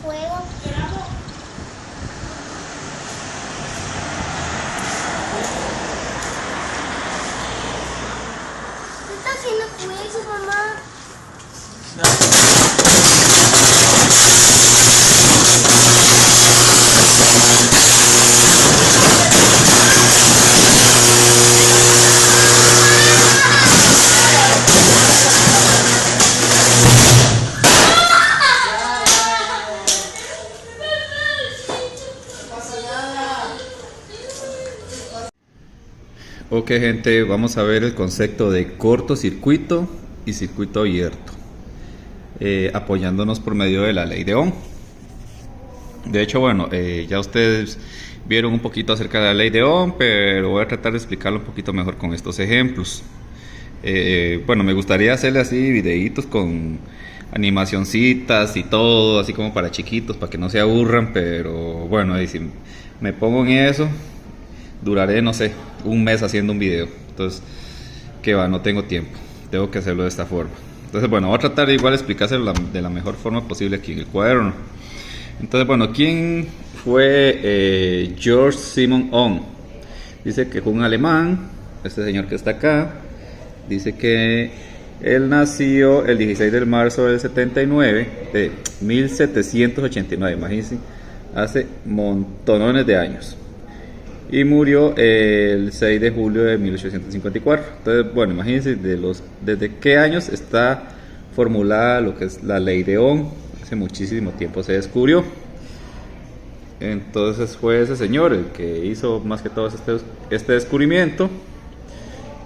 fuego. ¿Qué está haciendo fuego, mamá? Ok, gente, vamos a ver el concepto de cortocircuito y circuito abierto, apoyándonos por medio de la ley de Ohm. De hecho, bueno, ya ustedes vieron un poquito acerca de la ley de Ohm, pero voy a tratar de explicarlo un poquito mejor con estos ejemplos. Bueno, me gustaría hacerle así videitos con animacioncitas y todo, así como para chiquitos, para que no se aburran, pero bueno, y si me pongo en eso, duraré, no sé, un mes haciendo un video. Entonces, que va, no tengo tiempo, tengo que hacerlo de esta forma. Entonces, bueno, voy a tratar de igual explicárselo de la mejor forma posible aquí en el cuaderno. Entonces, bueno, ¿quién fue George Simon Ohm? Dice que fue un alemán, este señor que está acá. Dice que él nació el 16 de marzo del 79, de 1789, imagínense, hace montones de años. Y murió el 6 de julio de 1854. Entonces, bueno, imagínense desde qué años está formulada lo que es la ley de Ohm. Hace muchísimo tiempo se descubrió. Entonces fue ese señor el que hizo más que todo este descubrimiento.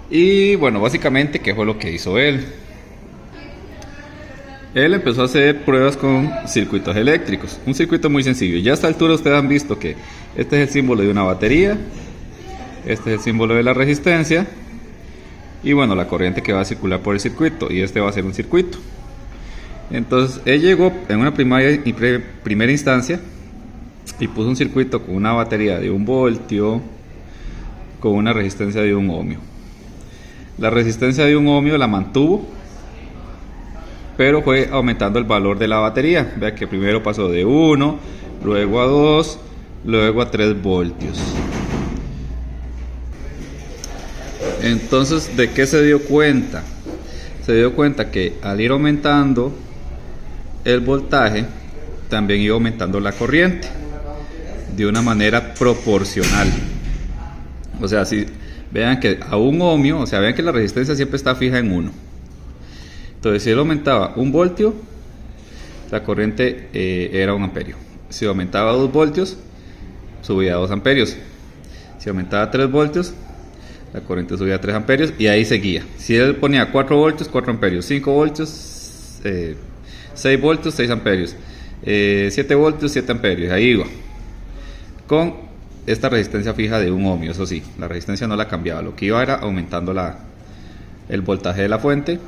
Y bueno, básicamente, ¿qué fue lo que hizo él? Él empezó a hacer pruebas con circuitos eléctricos. Un circuito muy sencillo. Ya a esta altura ustedes han visto que este es el símbolo de una batería. Este es el símbolo de la resistencia. Y bueno, la corriente que va a circular por el circuito. Y este va a ser un circuito. Entonces, él llegó en una primera instancia y puso un circuito con una batería de 1 voltio con una resistencia de 1 ohmio. La resistencia de 1 ohmio la mantuvo, pero fue aumentando el valor de la batería. Vea que primero pasó de 1, luego a 2, luego a 3 voltios. Entonces, ¿de qué se dio cuenta? Se dio cuenta que al ir aumentando el voltaje, también iba aumentando la corriente de una manera proporcional. O sea, si vean que a 1 ohmio, o sea, vean que la resistencia siempre está fija en 1. Entonces, si él aumentaba 1 voltio, la corriente era 1 amperio. Si aumentaba 2 voltios, subía a 2 amperios. Si aumentaba 3 voltios, la corriente subía a 3 amperios y ahí seguía. Si él ponía 4 voltios, 4 amperios, 5 voltios, 6 voltios, 6 amperios, 7 voltios, 7 amperios, ahí iba. Con esta resistencia fija de 1 ohmio, eso sí, la resistencia no la cambiaba. Lo que iba era aumentando el voltaje de la fuente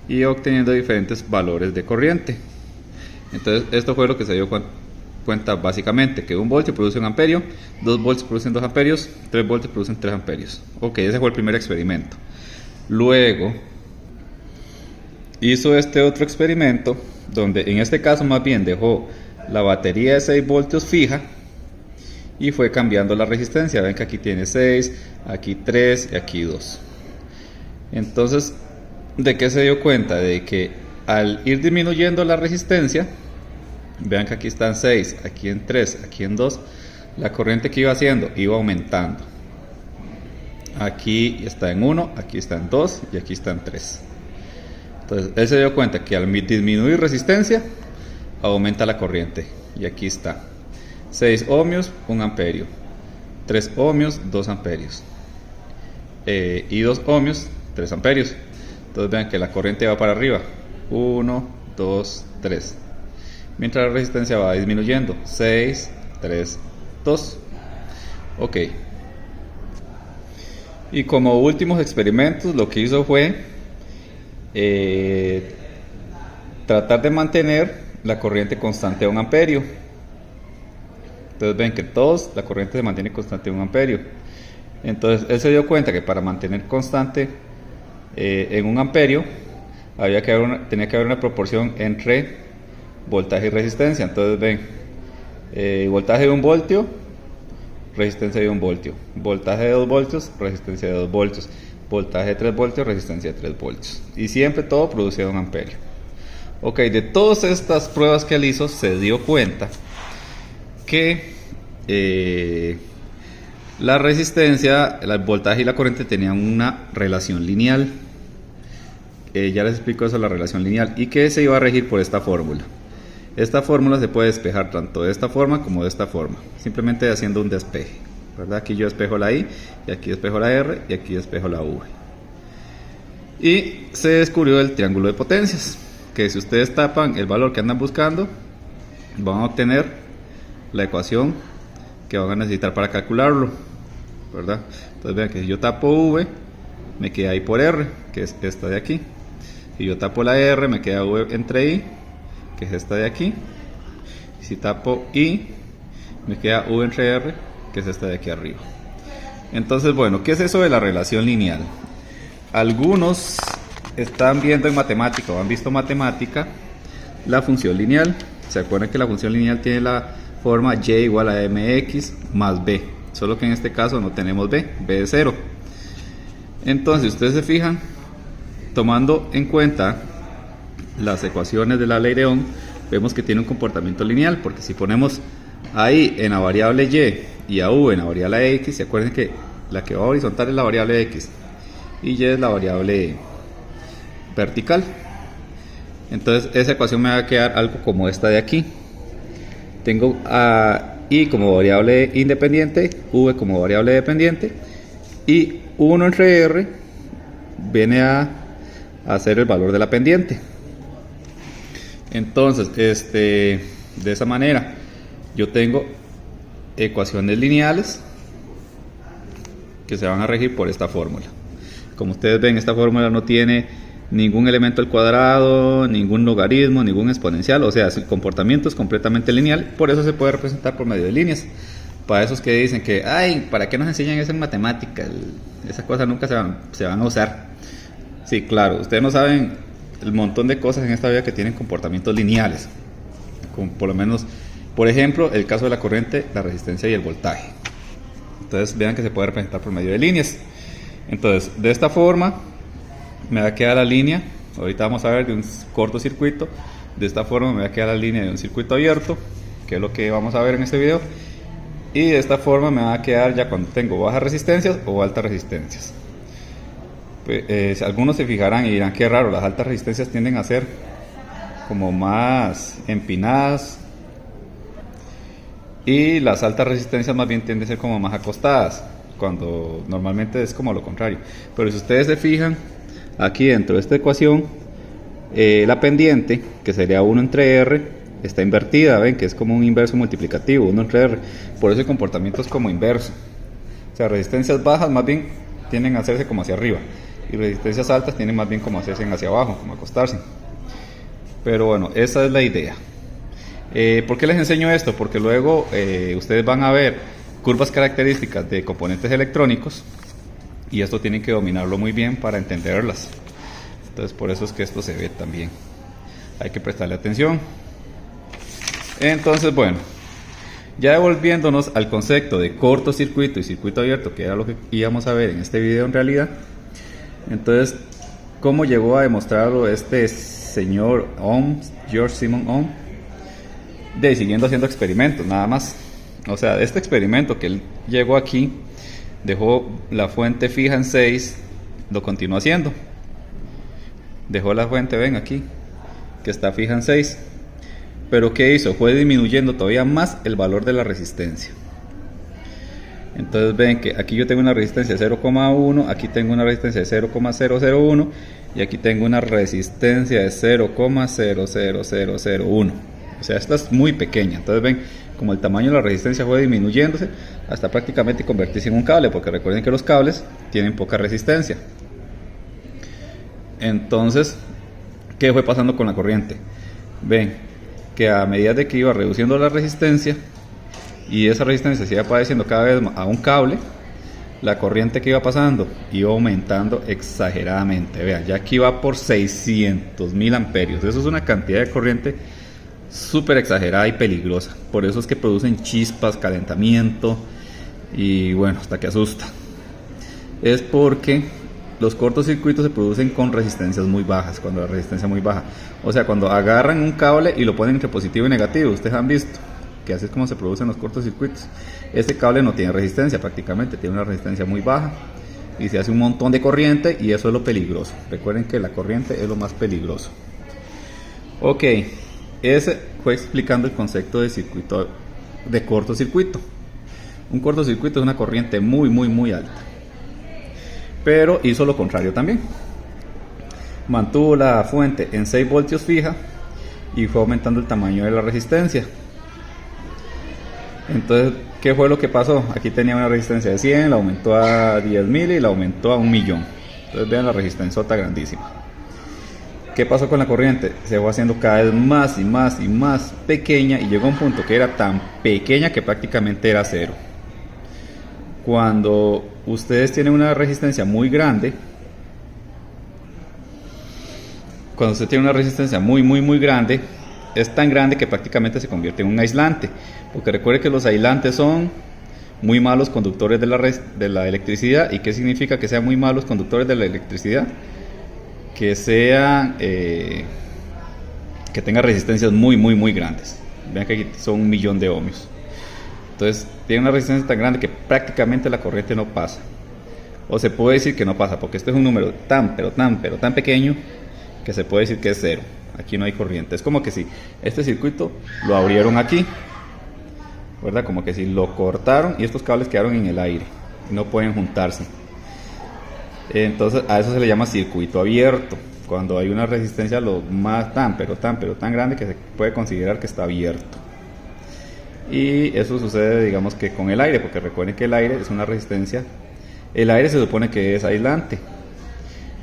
y obteniendo diferentes valores de corriente. Entonces, esto fue lo que se dio cuenta básicamente, que 1 voltio produce 1 amperio, 2 voltios producen 2 amperios, 3 voltios producen 3 amperios. Ok, ese fue el primer experimento. Luego hizo este otro experimento, donde en este caso más bien dejó la batería de 6 voltios fija y fue cambiando la resistencia. Ven que aquí tiene 6, aquí 3 y aquí 2. Entonces, ¿de qué se dio cuenta? De que al ir disminuyendo la resistencia, vean que aquí están 6, aquí en 3, aquí en 2, la corriente que iba haciendo iba aumentando. Aquí está en 1, aquí está en 2 y aquí está en 3. Entonces él se dio cuenta que al disminuir resistencia aumenta la corriente. Y aquí está 6 ohmios, 1 amperio, 3 ohmios, 2 amperios, y 2 ohmios, 3 amperios. Entonces vean que la corriente va para arriba, 1, 2, 3, mientras la resistencia va disminuyendo, 6, 3, 2. Ok. Y como últimos experimentos lo que hizo fue tratar de mantener la corriente constante a 1 amperio. Entonces ven que la corriente se mantiene constante a 1 amperio. Entonces él se dio cuenta que para mantener constante en 1 amperio tenía que haber una proporción entre voltaje y resistencia. Entonces ven, voltaje de 1 voltio, resistencia de 1 voltio, voltaje de 2 voltios, resistencia de 2 voltios, voltaje de 3 voltios, resistencia de 3 voltios, y siempre todo producido en amperio. Ok, de todas estas pruebas que él hizo, se dio cuenta que la resistencia, el voltaje y la corriente tenían una relación lineal. Ya les explico eso, la relación lineal, y que se iba a regir por esta fórmula. Esta fórmula se puede despejar tanto de esta forma como de esta forma, simplemente haciendo un despeje, ¿verdad? Aquí yo despejo la I, y aquí despejo la R, y aquí despejo la V. Y se descubrió el triángulo de potencias, que si ustedes tapan el valor que andan buscando, van a obtener la ecuación que van a necesitar para calcularlo, ¿verdad? Entonces vean que si yo tapo V, me queda I por R, que es esta de aquí. Si yo tapo la R, me queda V entre I, que es esta de aquí. Si tapo I, me queda V entre R, que es esta de aquí arriba. Entonces, bueno, ¿qué es eso de la relación lineal? Algunos están viendo en matemática o han visto matemática la función lineal. ¿Se acuerdan que la función lineal tiene la forma y igual a mx más b? Solo que en este caso no tenemos b es 0. Entonces, ustedes se fijan, tomando en cuenta las ecuaciones de la ley de Ohm, vemos que tiene un comportamiento lineal, porque si ponemos a I en la variable y a V en la variable x, se acuerdan que la que va horizontal es la variable x y y es la variable vertical. Entonces esa ecuación me va a quedar algo como esta de aquí. Tengo a I como variable independiente, V como variable dependiente, y 1 entre R viene a ser el valor de la pendiente. Entonces, de esa manera yo tengo ecuaciones lineales que se van a regir por esta fórmula. Como ustedes ven, esta fórmula no tiene ningún elemento al cuadrado, ningún logaritmo, ningún exponencial, o sea, su comportamiento es completamente lineal, por eso se puede representar por medio de líneas. Para esos que dicen que, ay, ¿para qué nos enseñan eso en matemáticas? Esas cosas nunca se van a usar. Sí, claro, ustedes no saben el montón de cosas en esta vida que tienen comportamientos lineales, como por lo menos, por ejemplo, el caso de la corriente, la resistencia y el voltaje. Entonces vean que se puede representar por medio de líneas. Entonces, de esta forma me va a quedar la línea, ahorita vamos a ver, de un cortocircuito. De esta forma me va a quedar la línea de un circuito abierto, que es lo que vamos a ver en este video. Y de esta forma me va a quedar ya cuando tengo bajas resistencias o altas resistencias. Pues, algunos se fijarán y dirán que raro, las altas resistencias tienden a ser como más empinadas y las altas resistencias más bien tienden a ser como más acostadas, cuando normalmente es como lo contrario. Pero si ustedes se fijan, aquí dentro de esta ecuación, la pendiente, que sería 1 entre R, está invertida, ven que es como un inverso multiplicativo, 1 entre R, por eso el comportamiento es como inverso. O sea, resistencias bajas más bien tienden a hacerse como hacia arriba, y resistencias altas tienen más bien como hacerse hacia abajo, como acostarse. Pero bueno, esa es la idea. ¿Por qué les enseño esto? Porque luego ustedes van a ver curvas características de componentes electrónicos, y esto tienen que dominarlo muy bien para entenderlas. Entonces por eso es que esto se ve también, hay que prestarle atención. Entonces, bueno, ya devolviéndonos al concepto de cortocircuito y circuito abierto, que era lo que íbamos a ver en este video en realidad. Entonces, ¿cómo llegó a demostrarlo este señor Ohm, George Simon Ohm? Siguiendo haciendo experimentos, nada más. O sea, este experimento que él llegó aquí, dejó la fuente fija en 6, lo continuó haciendo. Dejó la fuente, ven aquí, que está fija en 6. Pero ¿qué hizo? Fue disminuyendo todavía más el valor de la resistencia. Entonces ven que aquí yo tengo una resistencia de 0,1, aquí tengo una resistencia de 0,001 y aquí tengo una resistencia de 0,00001. O sea, esta es muy pequeña. Entonces ven como el tamaño de la resistencia fue disminuyéndose hasta prácticamente convertirse en un cable, porque recuerden que los cables tienen poca resistencia. Entonces, ¿qué fue pasando con la corriente? Ven que a medida de que iba reduciendo la resistencia y esa resistencia se iba padeciendo cada vez más a un cable, la corriente que iba pasando iba aumentando exageradamente. Vean, ya aquí va por 600.000 amperios. Eso es una cantidad de corriente súper exagerada y peligrosa. Por eso es que producen chispas, calentamiento y bueno, hasta que asusta. Es porque los cortocircuitos se producen con resistencias muy bajas, cuando la resistencia es muy baja. O sea, cuando agarran un cable y lo ponen entre positivo y negativo, ustedes han visto que así es como se producen los cortocircuitos. Este cable no tiene resistencia prácticamente, tiene una resistencia muy baja y se hace un montón de corriente y eso es lo peligroso. Recuerden que la corriente es lo más peligroso. Ok, ese fue explicando el concepto de circuito, de cortocircuito. Un cortocircuito es una corriente muy alta, pero hizo lo contrario también. Mantuvo la fuente en 6 voltios fija y fue aumentando el tamaño de la resistencia. Entonces, ¿qué fue lo que pasó? Aquí tenía una resistencia de 100, la aumentó a 10.000 y la aumentó a 1.000.000. Entonces vean la resistencia grandísima. ¿Qué pasó con la corriente? Se fue haciendo cada vez más y más pequeña y llegó a un punto que era tan pequeña que prácticamente era cero. Cuando ustedes tienen una resistencia muy grande, cuando usted tiene una resistencia muy grande, es tan grande que prácticamente se convierte en un aislante, porque recuerde que los aislantes son muy malos conductores de la electricidad. ¿Y qué significa que sean muy malos conductores de la electricidad? Que sean que tengan resistencias muy grandes. Vean que aquí son 1.000.000 de ohmios. Entonces tiene una resistencia tan grande que prácticamente la corriente no pasa, o se puede decir que no pasa, porque este es un número tan pequeño que se puede decir que es cero. Aquí no hay corriente. Es como que si este circuito lo abrieron aquí, ¿verdad? Como que si lo cortaron y estos cables quedaron en el aire, no pueden juntarse. Entonces a eso se le llama circuito abierto, cuando hay una resistencia lo más tan grande que se puede considerar que está abierto. Y eso sucede, digamos, que con el aire, porque recuerden que el aire es una resistencia. El aire se supone que es aislante,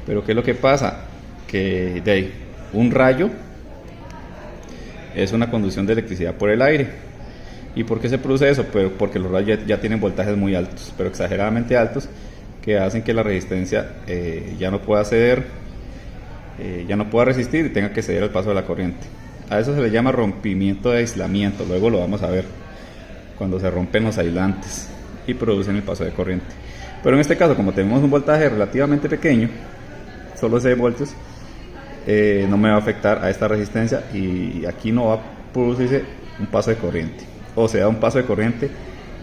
pero ¿qué es lo que pasa? Que de ahí, un rayo es una conducción de electricidad por el aire. ¿Y por qué se produce eso? Pues porque los rayos ya tienen voltajes muy altos, pero exageradamente altos, que hacen que la resistencia ya no pueda ceder, ya no pueda resistir y tenga que ceder al paso de la corriente. A eso se le llama rompimiento de aislamiento. Luego lo vamos a ver cuando se rompen los aislantes y producen el paso de corriente. Pero en este caso, como tenemos un voltaje relativamente pequeño, solo 6 voltios, no me va a afectar a esta resistencia y aquí no va a producirse un paso de corriente, o sea, un paso de corriente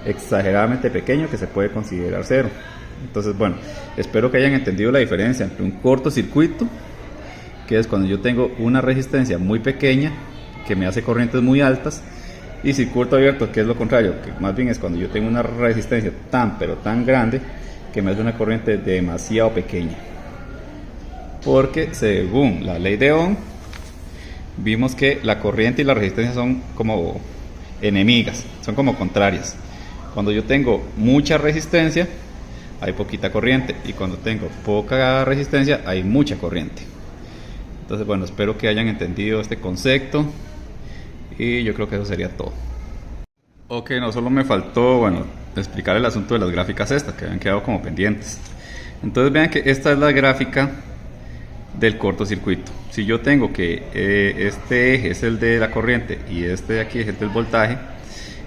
exageradamente pequeño que se puede considerar cero. Entonces, bueno, espero que hayan entendido la diferencia entre un cortocircuito, que es cuando yo tengo una resistencia muy pequeña que me hace corrientes muy altas, y circuito abierto, que es lo contrario, que más bien es cuando yo tengo una resistencia tan grande que me hace una corriente demasiado pequeña. Porque según la ley de Ohm, vimos que la corriente y la resistencia son como enemigas, son como contrarias. Cuando yo tengo mucha resistencia hay poquita corriente, y cuando tengo poca resistencia hay mucha corriente. Entonces, bueno, espero que hayan entendido este concepto y yo creo que eso sería todo. Ok, no solo me faltó, bueno, explicar el asunto de las gráficas estas que habían quedado como pendientes. Entonces vean que esta es la gráfica del cortocircuito. Si yo tengo que este eje es el de la corriente y este de aquí es el del voltaje,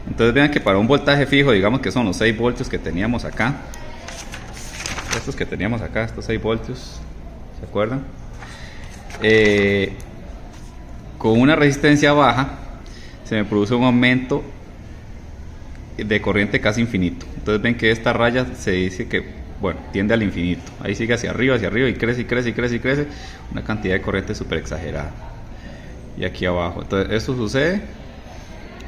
entonces vean que para un voltaje fijo, digamos que son los 6 voltios que teníamos acá, estos que teníamos acá, estos 6 voltios, ¿se acuerdan? Con una resistencia baja se me produce un aumento de corriente casi infinito. Entonces ven que esta raya se dice que, bueno, tiende al infinito. Ahí sigue hacia arriba y crece una cantidad de corriente súper exagerada. Y aquí abajo, entonces esto sucede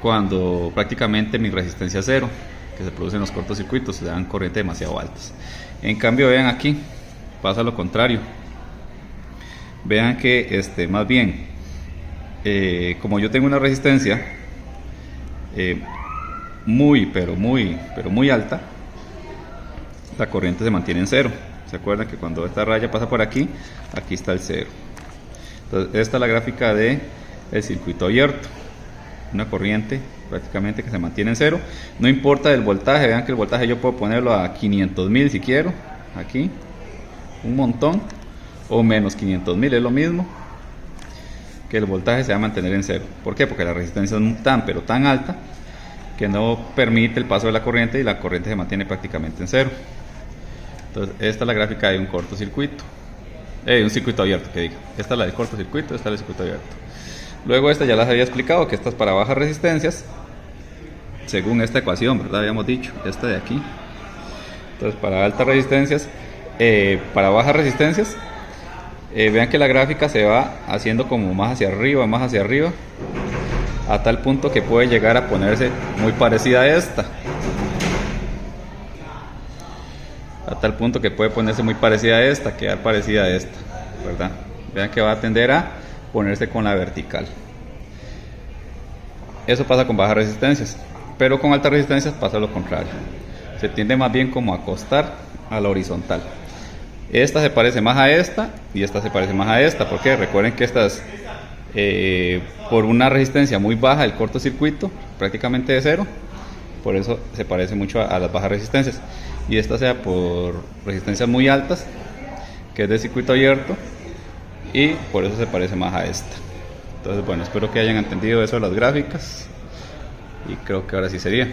cuando prácticamente mi resistencia es cero, que se producen los cortocircuitos, se dan corrientes demasiado altas. En cambio, vean aquí pasa lo contrario. Vean que más bien, como yo tengo una resistencia muy alta, la corriente se mantiene en cero. ¿Se acuerdan que cuando esta raya pasa por aquí, aquí está el cero? Entonces esta es la gráfica de el circuito abierto, una corriente prácticamente que se mantiene en cero, no importa el voltaje. Vean que el voltaje yo puedo ponerlo a 500.000 si quiero, aquí un montón, o menos 500.000, es lo mismo, que el voltaje se va a mantener en cero. ¿Por qué? Porque la resistencia es tan pero tan alta que no permite el paso de la corriente y la corriente se mantiene prácticamente en cero. Entonces esta es la gráfica de un cortocircuito, un circuito abierto, que diga. Esta es la del cortocircuito, esta es la del circuito abierto. Luego esta ya las había explicado, que esta es para bajas resistencias, según esta ecuación, ¿verdad? Habíamos dicho, esta de aquí. Entonces para altas resistencias, para bajas resistencias, vean que la gráfica se va haciendo como más hacia arriba, a tal punto que puede llegar a ponerse muy parecida a esta. A tal punto que puede ponerse muy parecida a esta, quedar parecida a esta, ¿verdad? Vean que va a tender a ponerse con la vertical. Eso pasa con bajas resistencias, pero con altas resistencias pasa lo contrario. Se tiende más bien como a acostar a la horizontal. Esta se parece más a esta y esta se parece más a esta. ¿Por qué? Recuerden que estas, por una resistencia muy baja del cortocircuito, prácticamente de cero, por eso se parece mucho a las bajas resistencias. Y esta sea por resistencias muy altas, que es de circuito abierto, y por eso se parece más a esta. Entonces bueno, espero que hayan entendido eso de las gráficas, y creo que ahora sí sería.